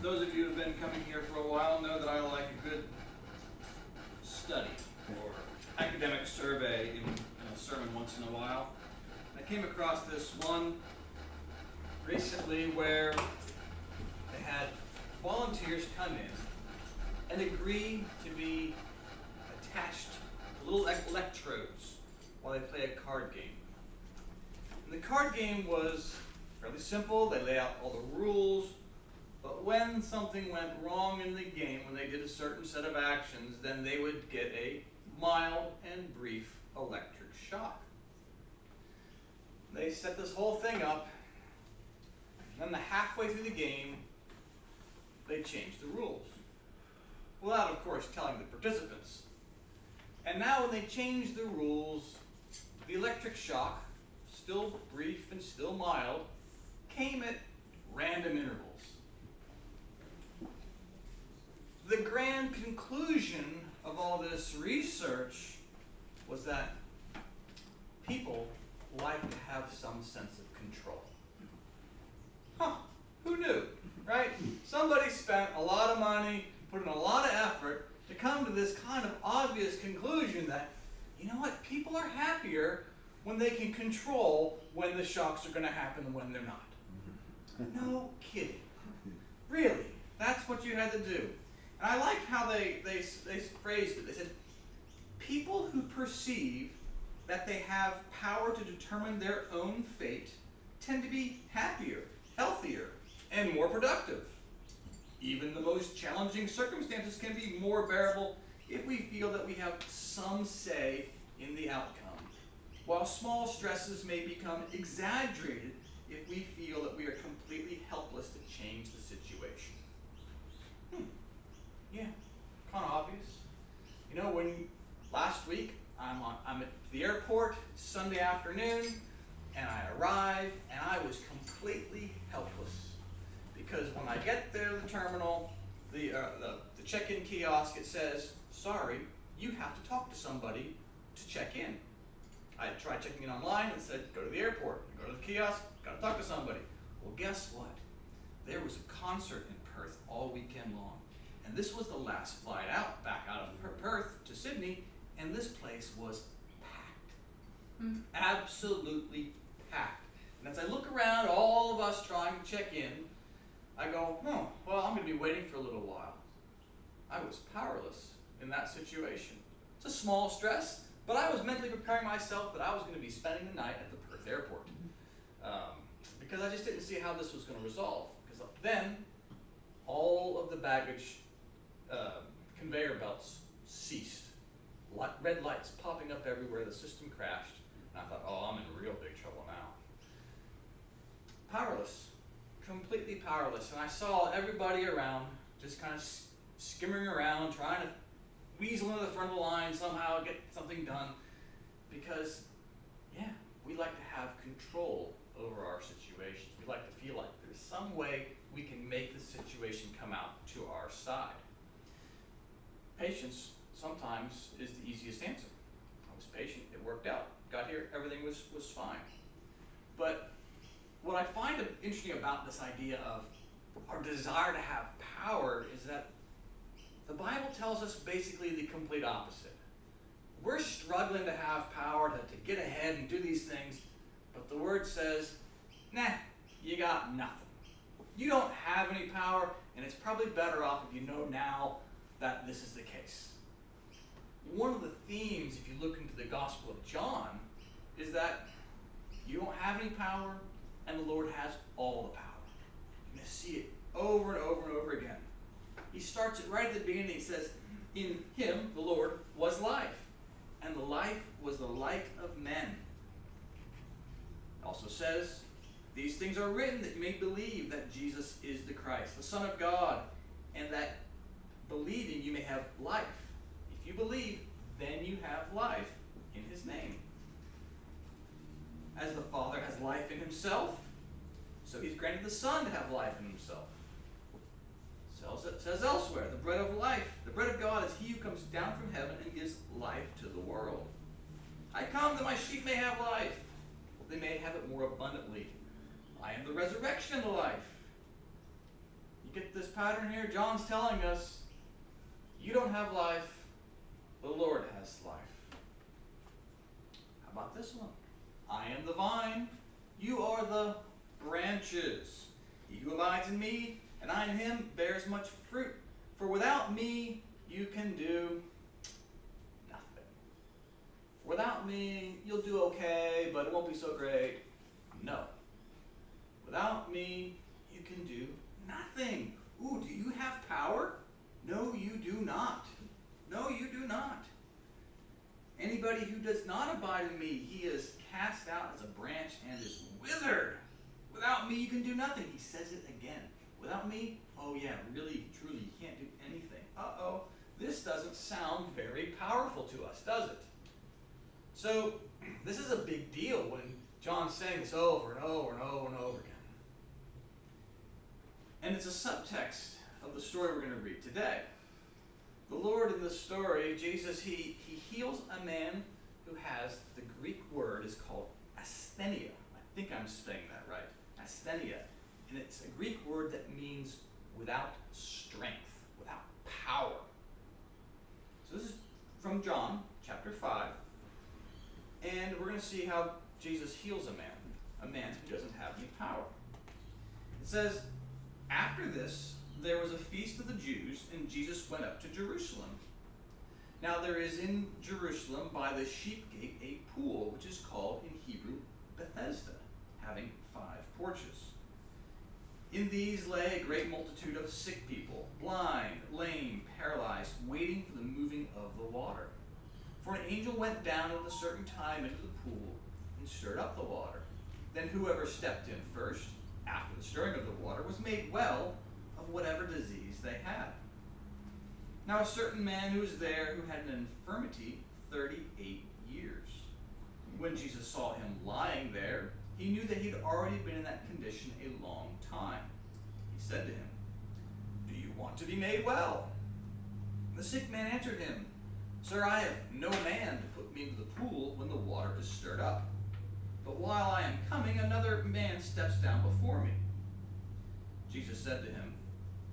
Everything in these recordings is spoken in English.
Those of you who have been coming here for a while know that I like a good study or academic survey in a sermon once in a while. I came across this one recently where they had volunteers come in and agree to be attached to little electrodes while they play a card game. And the card game was fairly simple. They lay out all the rules, but when something went wrong in the game, when they did a certain set of actions, then they would get a mild and brief electric shock. They set this whole thing up, and then halfway through the game, they changed the rules, without, of course, telling the participants. And now when they changed the rules, the electric shock, still brief and still mild, came at random intervals. The grand conclusion of all this research was that people like to have some sense of control. Huh, who knew, right? Somebody spent a lot of money, put in a lot of effort to come to this kind of obvious conclusion that, you know what, people are happier when they can control when the shocks are going to happen and when they're not. No kidding. Really, that's what you had to do. And I like how they phrased it. They said, people who perceive that they have power to determine their own fate tend to be happier, healthier, and more productive. Even the most challenging circumstances can be more bearable if we feel that we have some say in the outcome, while small stresses may become exaggerated if we feel that we are completely helpless to change the situation. Yeah, kind of obvious. You know, when last week I'm at the airport, Sunday afternoon, and I arrive, and I was completely helpless. Because when I get there to the terminal, the check-in kiosk, it says, sorry, you have to talk to somebody to check in. I tried checking in online and said, go to the airport. Go to the kiosk, got to talk to somebody. Well, guess what? There was a concert in Perth all weekend long. And this was the last flight out, back out of Perth to Sydney, and this place was packed. Absolutely packed. And as I look around, all of us trying to check in, I go, well, I'm going to be waiting for a little while. I was powerless in that situation. It's a small stress, but I was mentally preparing myself that I was going to be spending the night at the Perth airport. Because I just didn't see how this was going to resolve. Because then, all of the baggage conveyor belts ceased. Red lights popping up everywhere, the system crashed. And I thought, oh, I'm in real big trouble now. Powerless. Completely powerless. And I saw everybody around just kind of skimming around, trying to weasel into the front of the line, somehow get something done. Because, yeah, we like to have control over our situations. We like to feel like there's some way we can make the situation come out to our side. Patience sometimes is the easiest answer. I was patient, it worked out. Got here, everything was fine. But what I find interesting about this idea of our desire to have power is that the Bible tells us basically the complete opposite. We're struggling to have power to get ahead and do these things, but the Word says, nah, you got nothing. You don't have any power, and it's probably better off if you know now that this is the case. One of the themes, if you look into the Gospel of John, is that you don't have any power, and the Lord has all the power. You're going to see it over and over and over again. He starts it right at the beginning. He says, in Him, the Lord, was life, and the life was the light of men. It also says, these things are written that you may believe that Jesus is the Christ, the Son of God, and that believing you may have life. If you believe, then you have life in His name. As the Father has life in Himself, so He's granted the Son to have life in Himself. So it says elsewhere, the bread of life, the bread of God is He who comes down from heaven and gives life to the world. I come that my sheep may have life, they may have it more abundantly. I am the resurrection and the life. get this pattern here? John's telling us, you don't have life, the Lord has life. How about this one? I am the vine, you are the branches. He who abides in me, and I in him, bears much fruit. For without me, you can do nothing. Without me, you'll do okay, but it won't be so great. No. Without me, you can do nothing. Ooh, do you have power? No, you do not. No, you do not. Anybody who does not abide in me, he is cast out as a branch and is withered. Without me, you can do nothing. He says it again. Without me, oh yeah, really, truly, you can't do anything. Uh-oh, this doesn't sound very powerful to us, does it? So, this is a big deal when John's saying this over and over and over and over again. And it's a subtext of the story we're going to read today. The Lord in this story, Jesus, he heals a man who has, the Greek word is called asthenia. I think I'm saying that right. Asthenia. And it's a Greek word that means without strength, without power. So this is from John chapter 5. And we're going to see how Jesus heals a man who doesn't have any power. It says, after this, there was a feast of the Jews, and Jesus went up to Jerusalem. Now there is in Jerusalem by the sheep gate a pool, which is called in Hebrew Bethesda, having 5 porches. In these lay a great multitude of sick people, blind, lame, paralyzed, waiting for the moving of the water. For an angel went down at a certain time into the pool and stirred up the water. Then whoever stepped in first, after the stirring of the water, was made well of whatever disease they had. Now a certain man who was there who had an infirmity 38 years. When Jesus saw him lying there, he knew that he had already been in that condition a long time. He said to him, "Do you want to be made well?" The sick man answered him, "Sir, I have no man to put me into the pool when the water is stirred up. But while I am coming, another man steps down before me." Jesus said to him,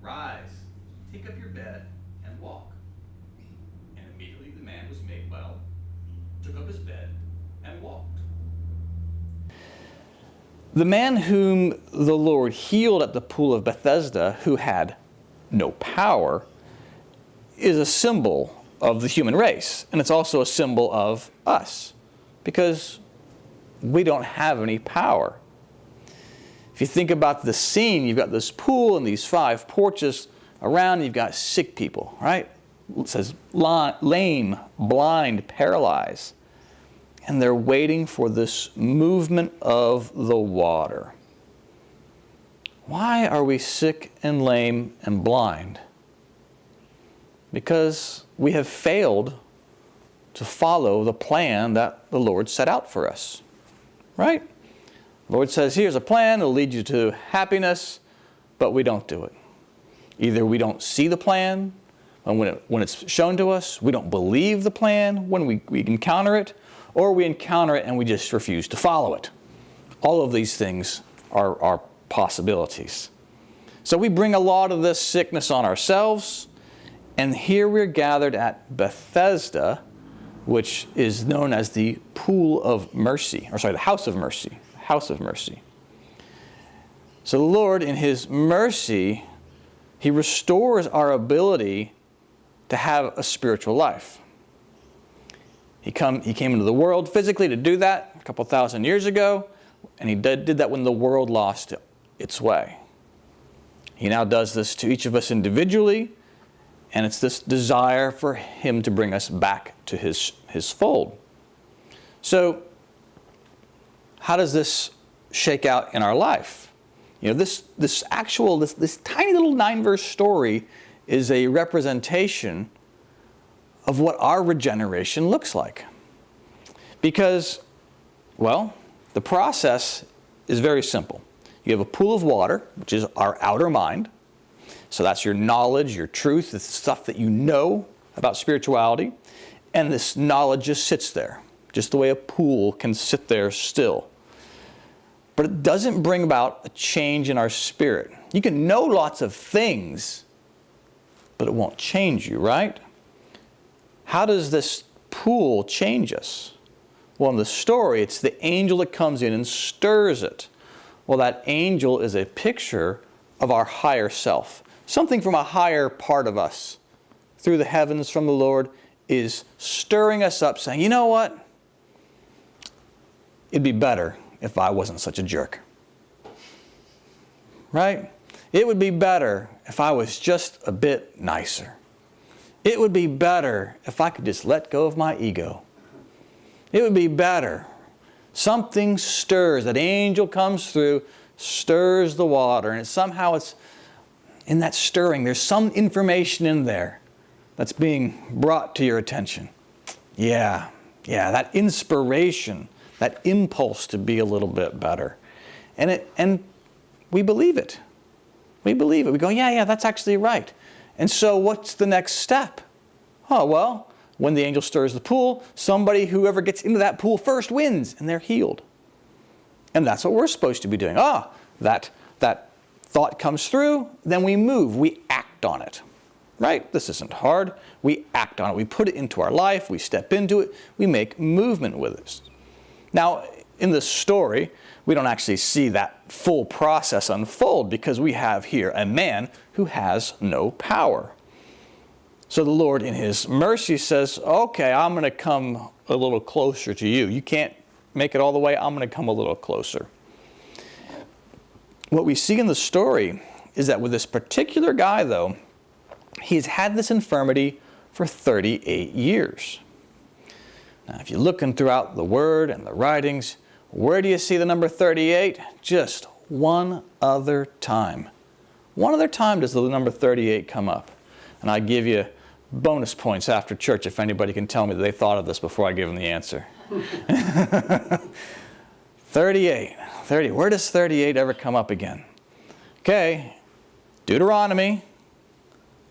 "Rise, take up your bed, and walk." And immediately the man was made well, took up his bed, and walked. The man whom the Lord healed at the pool of Bethesda, who had no power, is a symbol of the human race. And it's also a symbol of us, because we don't have any power. If you think about the scene, you've got this pool and these 5 porches around, and you've got sick people, right? It says lame, blind, paralyzed. And they're waiting for this movement of the water. Why are we sick and lame and blind? Because we have failed to follow the plan that the Lord set out for us, right? The Lord says, here's a plan, it'll lead you to happiness, but we don't do it. Either we don't see the plan, and when it's shown to us, we don't believe the plan when we encounter it, or we encounter it and we just refuse to follow it. All of these things are possibilities. So we bring a lot of this sickness on ourselves, and here we're gathered at Bethesda, which is known as the Pool of Mercy, the House of Mercy. House of Mercy. So the Lord, in His mercy, He restores our ability to have a spiritual life. He came into the world physically to do that a couple thousand years ago, and He did that when the world lost its way. He now does this to each of us individually, and it's this desire for Him to bring us back to His fold. So, how does this shake out in our life? You know, this tiny little 9-verse story is a representation of what our regeneration looks like. Because, well, the process is very simple. You have a pool of water, which is our outer mind. So that's your knowledge, your truth, the stuff that you know about spirituality. And this knowledge just sits there, just the way a pool can sit there still. But it doesn't bring about a change in our spirit. You can know lots of things, but it won't change you, right? How does this pool change us? Well, in the story, it's the angel that comes in and stirs it. Well, that angel is a picture of our higher self. Something from a higher part of us, through the heavens from the Lord, is stirring us up, saying, you know what? It'd be better if I wasn't such a jerk. Right? It would be better if I was just a bit nicer. It would be better if I could just let go of my ego. It would be better. Something stirs. That angel comes through, stirs the water, and somehow it's in that stirring, there's some information in there that's being brought to your attention. Yeah, that inspiration, that impulse to be a little bit better. And we believe it. We believe it. We go, yeah, that's actually right. And so what's the next step? Oh, well, when the angel stirs the pool, whoever gets into that pool first wins, and they're healed. And that's what we're supposed to be doing. That thought comes through, then we move, we act on it. Right? This isn't hard. We act on it. We put it into our life, we step into it, we make movement with it. Now, in this story, we don't actually see that full process unfold because we have here a man who has no power. So the Lord, in His mercy, says, okay, I'm going to come a little closer to you. You can't make it all the way. I'm going to come a little closer. What we see in the story is that with this particular guy, though, he's had this infirmity for 38 years. Now, if you're looking throughout the Word and the writings, where do you see the number 38? Just one other time. One other time does the number 38 come up. And I give you bonus points after church if anybody can tell me that they thought of this before I give them the answer. 38. Where does 38 ever come up again? Okay, Deuteronomy,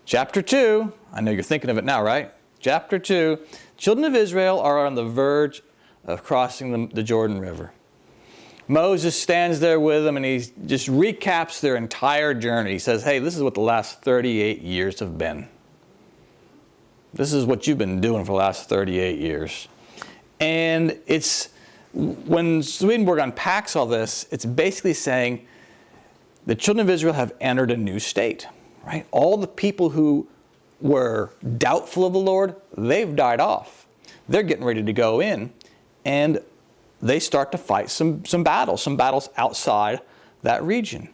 chapter 2. I know you're thinking of it now, right? Chapter 2. Children of Israel are on the verge of crossing the Jordan River. Moses stands there with them and he just recaps their entire journey. He says, hey, this is what the last 38 years have been. This is what you've been doing for the last 38 years. And it's, when Swedenborg unpacks all this, it's basically saying the children of Israel have entered a new state, right? All the people who were doubtful of the Lord, they've died off. They're getting ready to go in, and they start to fight some battles outside that region.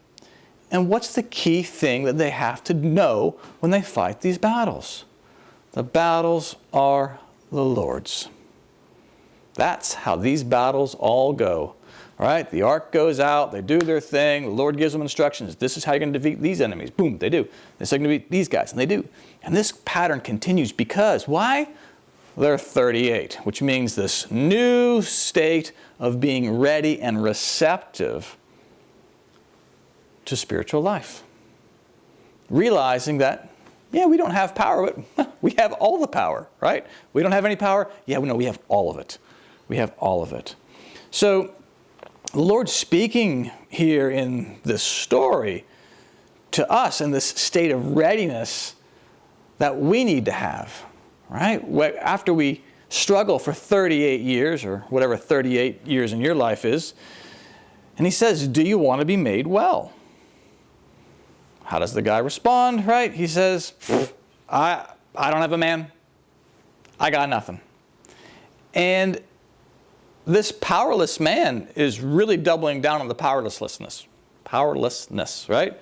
And what's the key thing that they have to know when they fight these battles? The battles are the Lord's. That's how these battles all go. All right, the ark goes out, they do their thing, the Lord gives them instructions. This is how you're going to defeat these enemies. Boom, they do. This is how you're going to defeat these guys, and they do. And this pattern continues because, why? They're 38, which means this new state of being ready and receptive to spiritual life. Realizing that, yeah, we don't have power, but we have all the power, right? We don't have any power? Yeah, we have all of it. We have all of it. So, the Lord's speaking here in this story to us in this state of readiness that we need to have, right? After we struggle for 38 years, or whatever 38 years in your life is, and He says, do you want to be made well? How does the guy respond, right? He says, I don't have a man. I got nothing. And this powerless man is really doubling down on the powerlessness, right?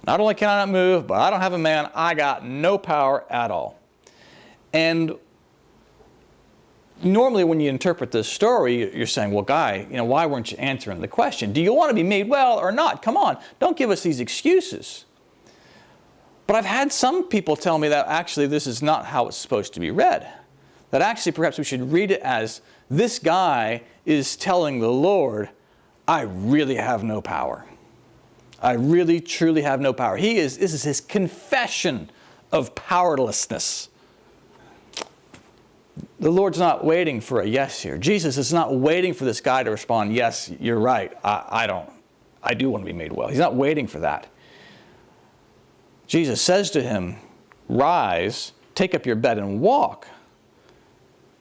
Not only can I not move, but I don't have a man. I got no power at all. And normally when you interpret this story, you're saying, well, guy, why weren't you answering the question? Do you want to be made well or not? Come on, don't give us these excuses. But I've had some people tell me that actually this is not how it's supposed to be read. That actually perhaps we should read it as this guy is telling the Lord, I really have no power. I really, truly have no power. This is his confession of powerlessness. The Lord's not waiting for a yes here. Jesus is not waiting for this guy to respond, yes, you're right, I do want to be made well. He's not waiting for that. Jesus says to him, rise, take up your bed and walk.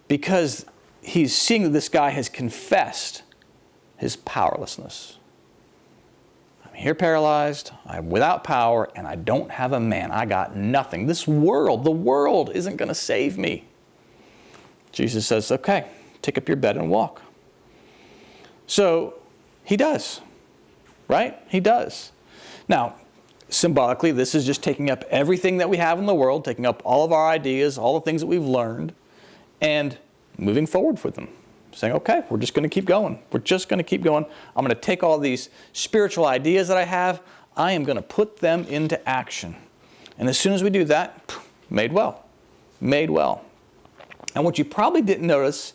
Because he's seeing that this guy has confessed his powerlessness. I'm here paralyzed, I'm without power, and I don't have a man. I got nothing. This world, the world isn't going to save me. Jesus says, okay, take up your bed and walk. So he does, right? He does. Now, symbolically, this is just taking up everything that we have in the world, taking up all of our ideas, all the things that we've learned, and moving forward with them. Saying, okay, we're just going to keep going. We're just going to keep going. I'm going to take all these spiritual ideas that I have, I am going to put them into action. And as soon as we do that, made well. Made well. And what you probably didn't notice,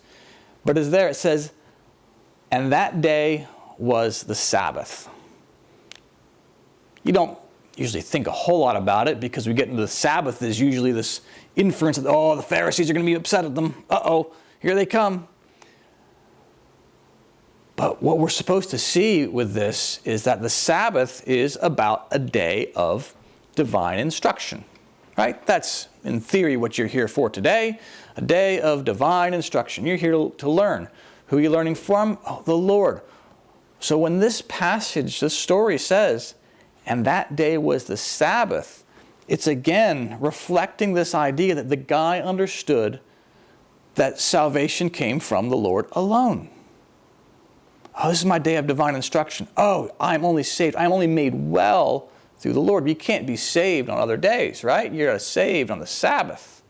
but is there, it says, and that day was the Sabbath. You don't usually think a whole lot about it because we get into the Sabbath, there's usually this inference that, oh, the Pharisees are going to be upset at them. Uh-oh, here they come. But what we're supposed to see with this is that the Sabbath is about a day of divine instruction, right? That's, in theory, what you're here for today, a day of divine instruction. You're here to learn. Who are you learning from? Oh, the Lord. So when this passage, this story says, and that day was the Sabbath, it's again reflecting this idea that the guy understood that salvation came from the Lord alone. Oh, this is my day of divine instruction. Oh, I'm only saved. I'm only made well through the Lord. You can't be saved on other days, right? You're saved on the Sabbath.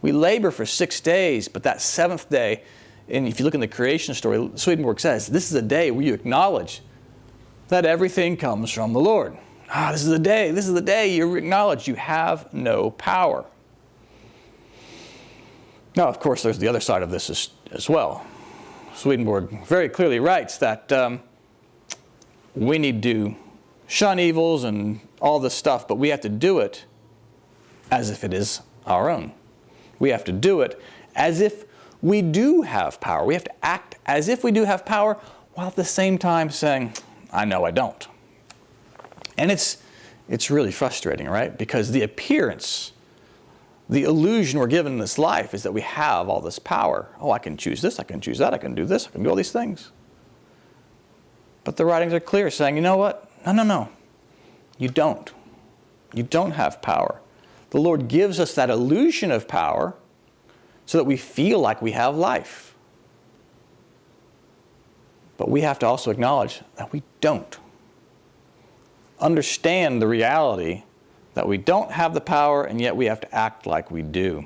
We labor for 6 days, but that seventh day, and if you look in the creation story, Swedenborg says, this is a day where you acknowledge that everything comes from the Lord. This is the day you acknowledge you have no power. Now, of course, there's the other side of this as well. Swedenborg very clearly writes that we need to shun evils and all this stuff, but we have to do it as if it is our own. We have to do it as if we do have power. We have to act as if we do have power while at the same time saying, I know I don't. And it's really frustrating, right? Because the appearance, the illusion we're given in this life is that we have all this power. Oh, I can choose this, I can choose that, I can do this, I can do all these things. But the writings are clear saying, you know what? No. You don't. You don't have power. The Lord gives us that illusion of power so that we feel like we have life. But we have to also acknowledge that we don't. Understand the reality that we don't have the power, and yet we have to act like we do.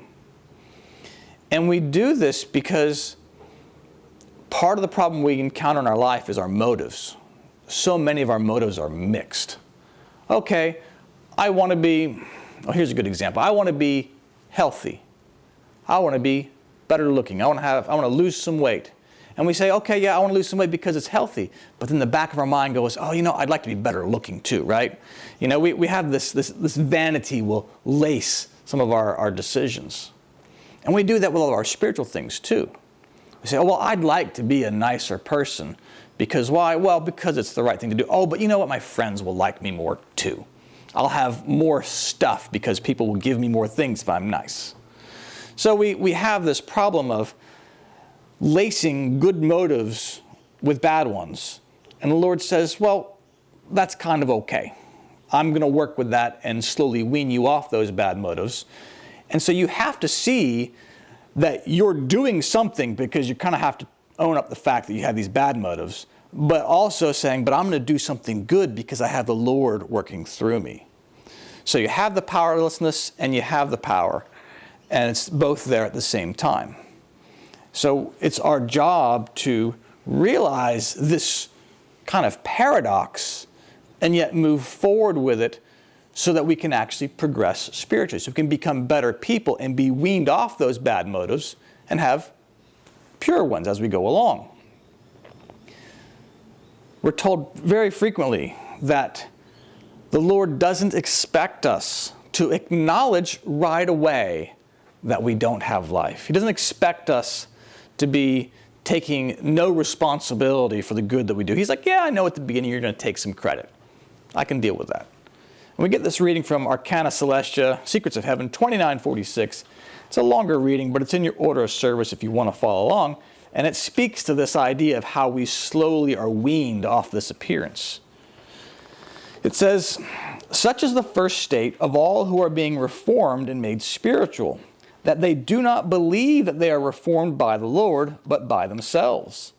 And we do this because part of the problem we encounter in our life is our motives. So many of our motives are mixed. Okay, I want to be, here's a good example. I want to be healthy. I want to be better looking. I want to lose some weight. And we say, okay, yeah, I want to lose some weight because it's healthy. But then the back of our mind goes, oh, I'd like to be better looking too, right? We have this vanity will lace some of our decisions. And we do that with all of our spiritual things too. We say, oh, well, I'd like to be a nicer person. Because why? Well, because it's the right thing to do. Oh, but you know what? My friends will like me more too. I'll have more stuff because people will give me more things if I'm nice. So we have this problem of lacing good motives with bad ones. And the Lord says, well, that's kind of okay. I'm going to work with that and slowly wean you off those bad motives. And so you have to see that you're doing something because you kind of have to own up the fact that you have these bad motives, but also saying, but I'm going to do something good because I have the Lord working through me. So you have the powerlessness and you have the power, and it's both there at the same time. So it's our job to realize this kind of paradox and yet move forward with it so that we can actually progress spiritually. So we can become better people and be weaned off those bad motives and have pure ones as we go along. We're told very frequently that the Lord doesn't expect us to acknowledge right away that we don't have life. He doesn't expect us to be taking no responsibility for the good that we do. He's like, yeah, I know at the beginning you're going to take some credit. I can deal with that. We get this reading from Arcana Celestia, Secrets of Heaven, 2946. It's a longer reading, but it's in your order of service if you want to follow along. And it speaks to this idea of how we slowly are weaned off this appearance. It says, "Such is the first state of all who are being reformed and made spiritual, that they do not believe that they are reformed by the Lord, but by themselves.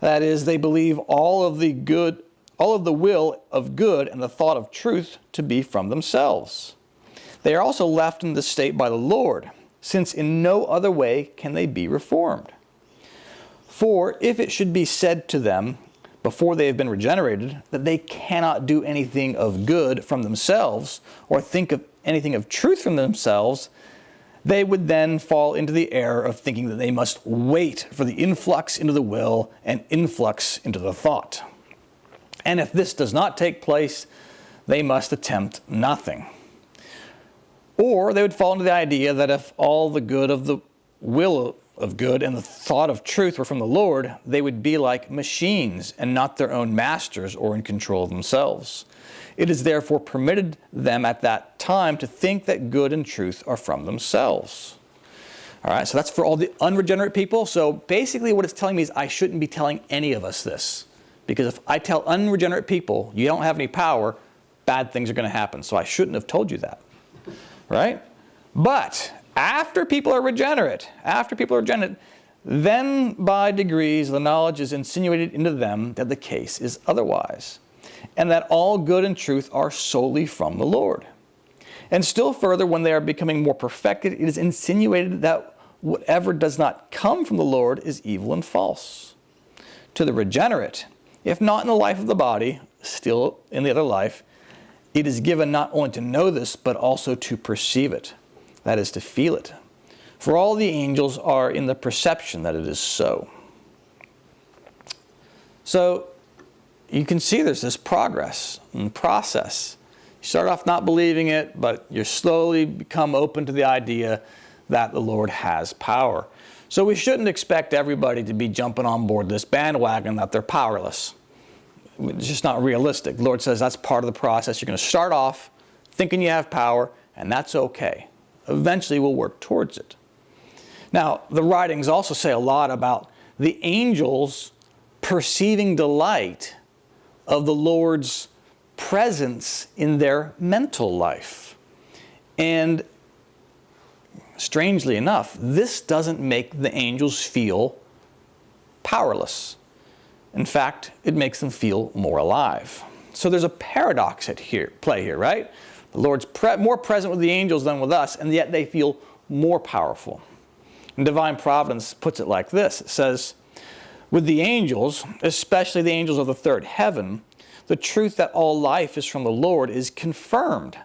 That is, they believe all of the will of good and the thought of truth to be from themselves. They are also left in this state by the Lord, since in no other way can they be reformed. For if it should be said to them, before they have been regenerated, that they cannot do anything of good from themselves, or think of anything of truth from themselves, they would then fall into the error of thinking that they must wait for the influx into the will and influx into the thought. And if this does not take place, they must attempt nothing. Or they would fall into the idea that if all the good of the will of good and the thought of truth were from the Lord, they would be like machines and not their own masters or in control of themselves. It is therefore permitted them at that time to think that good and truth are from themselves." All right, so that's for all the unregenerate people. So basically what it's telling me is I shouldn't be telling any of us this. Because if I tell unregenerate people, you don't have any power, bad things are going to happen. So I shouldn't have told you that. Right? But after people are regenerate, then by degrees the knowledge is insinuated into them that the case is otherwise, and that all good and truth are solely from the Lord. And still further, when they are becoming more perfected, it is insinuated that whatever does not come from the Lord is evil and false. To the regenerate, if not in the life of the body, still in the other life, it is given not only to know this, but also to perceive it, that is, to feel it. For all the angels are in the perception that it is so. So, you can see there's this progress and process. You start off not believing it, but you slowly become open to the idea that the Lord has power. So we shouldn't expect everybody to be jumping on board this bandwagon that they're powerless. It's just not realistic. The Lord says that's part of the process. You're going to start off thinking you have power, and that's okay. Eventually we'll work towards it. Now, the writings also say a lot about the angels perceiving delight of the Lord's presence in their mental life. And strangely enough, this doesn't make the angels feel powerless. In fact, it makes them feel more alive. So there's a paradox at play here, right? The Lord's more present with the angels than with us, and yet they feel more powerful. And Divine Providence puts it like this. It says, "With the angels, especially the angels of the third heaven, the truth that all life is from the Lord is confirmed,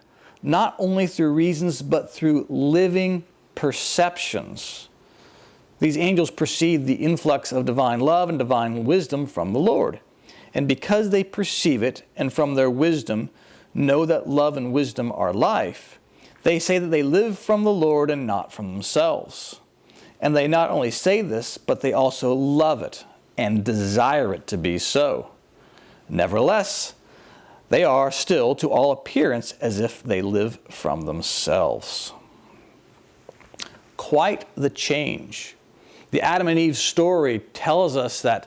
not only through reasons, but through living perceptions. These angels perceive the influx of divine love and divine wisdom from the Lord. And because they perceive it, and from their wisdom know that love and wisdom are life, they say that they live from the Lord and not from themselves. And they not only say this, but they also love it and desire it to be so. Nevertheless, they are still, to all appearance, as if they live from themselves." Quite the change. The Adam and Eve story tells us that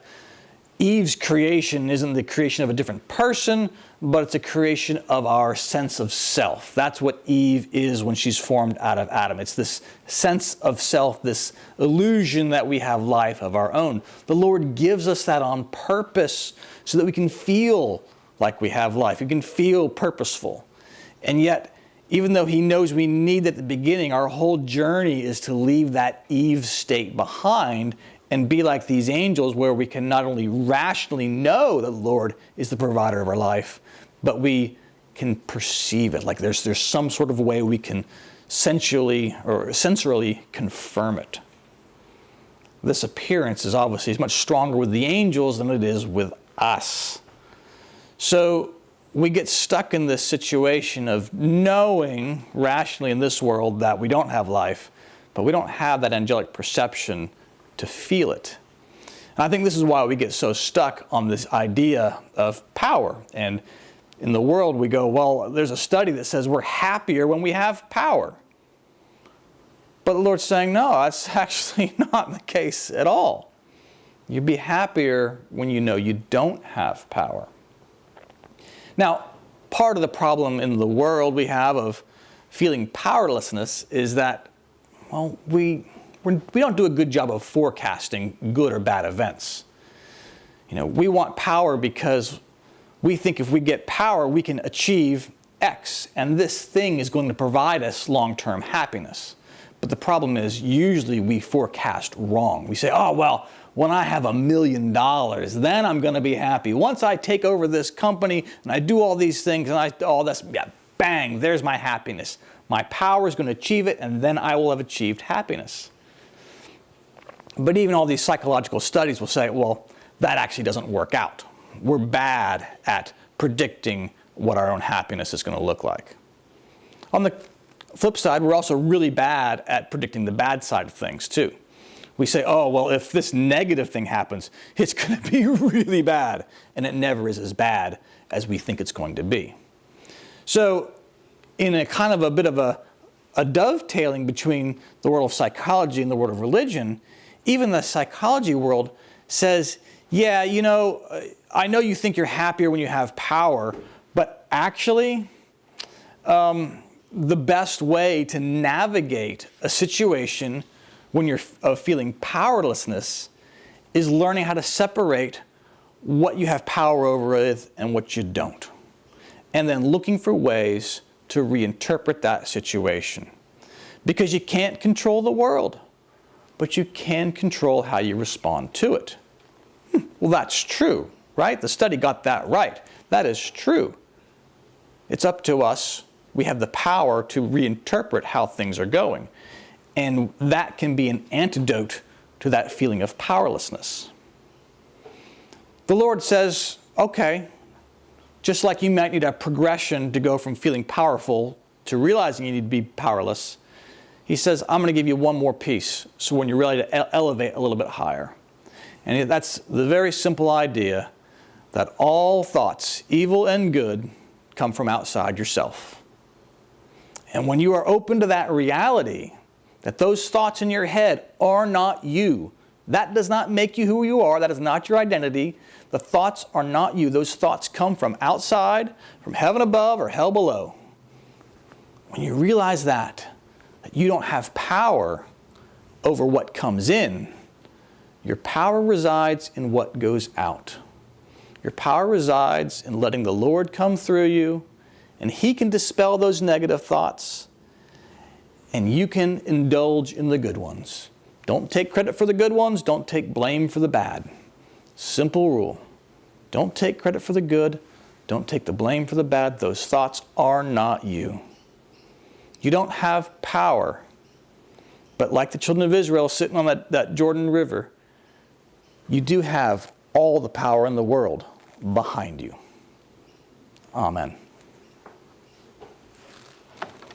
Eve's creation isn't the creation of a different person, but it's a creation of our sense of self. That's what Eve is when she's formed out of Adam. It's this sense of self, this illusion that we have life of our own. The Lord gives us that on purpose so that we can feel like we have life. We can feel purposeful. And yet, even though He knows we need that at the beginning, our whole journey is to leave that Eve state behind and be like these angels, where we can not only rationally know that the Lord is the provider of our life, but we can perceive it. Like there's some sort of way we can sensually or sensorily confirm it. This appearance is obviously much stronger with the angels than it is with us. So we get stuck in this situation of knowing rationally in this world that we don't have life, but we don't have that angelic perception to feel it. And I think this is why we get so stuck on this idea of power. And In the world, we go, well, there's a study that says we're happier when we have power. But the Lord's saying, no, that's actually not the case at all. You'd be happier when you know you don't have power. Now, part of the problem in the world we have of feeling powerlessness is that, well, we don't do a good job of forecasting good or bad events. We want power because we think if we get power, we can achieve X, and this thing is going to provide us long-term happiness. But the problem is, usually we forecast wrong. We say, oh, well, when I have $1 million, then I'm going to be happy. Once I take over this company and I do all these things and bang, there's my happiness. My power is going to achieve it, and then I will have achieved happiness. But even all these psychological studies will say, well, that actually doesn't work out. We're bad at predicting what our own happiness is going to look like. On the flip side, we're also really bad at predicting the bad side of things too. We say, oh, well, if this negative thing happens, it's going to be really bad. And it never is as bad as we think it's going to be. So in a kind of a bit of a dovetailing between the world of psychology and the world of religion, even the psychology world says, yeah, I know you think you're happier when you have power, but actually, the best way to navigate a situation when you're feeling powerlessness is learning how to separate what you have power over with and what you don't. And then looking for ways to reinterpret that situation. Because you can't control the world, but you can control how you respond to it. Well, that's true, right? The study got that right. That is true. It's up to us. We have the power to reinterpret how things are going. And that can be an antidote to that feeling of powerlessness. The Lord says, okay, just like you might need a progression to go from feeling powerful to realizing you need to be powerless, He says, I'm going to give you one more piece, so when you're ready to elevate a little bit higher. And that's the very simple idea that all thoughts, evil and good, come from outside yourself. And when you are open to that reality, that those thoughts in your head are not you, that does not make you who you are, that is not your identity. The thoughts are not you. Those thoughts come from outside, from heaven above or hell below. When you realize that you don't have power over what comes in, your power resides in what goes out. Your power resides in letting the Lord come through you, and He can dispel those negative thoughts, and you can indulge in the good ones. Don't take credit for the good ones. Don't take blame for the bad. Simple rule. Don't take credit for the good. Don't take the blame for the bad. Those thoughts are not you. You don't have power. But like the children of Israel sitting on that Jordan River, you do have all the power in the world behind you. Amen.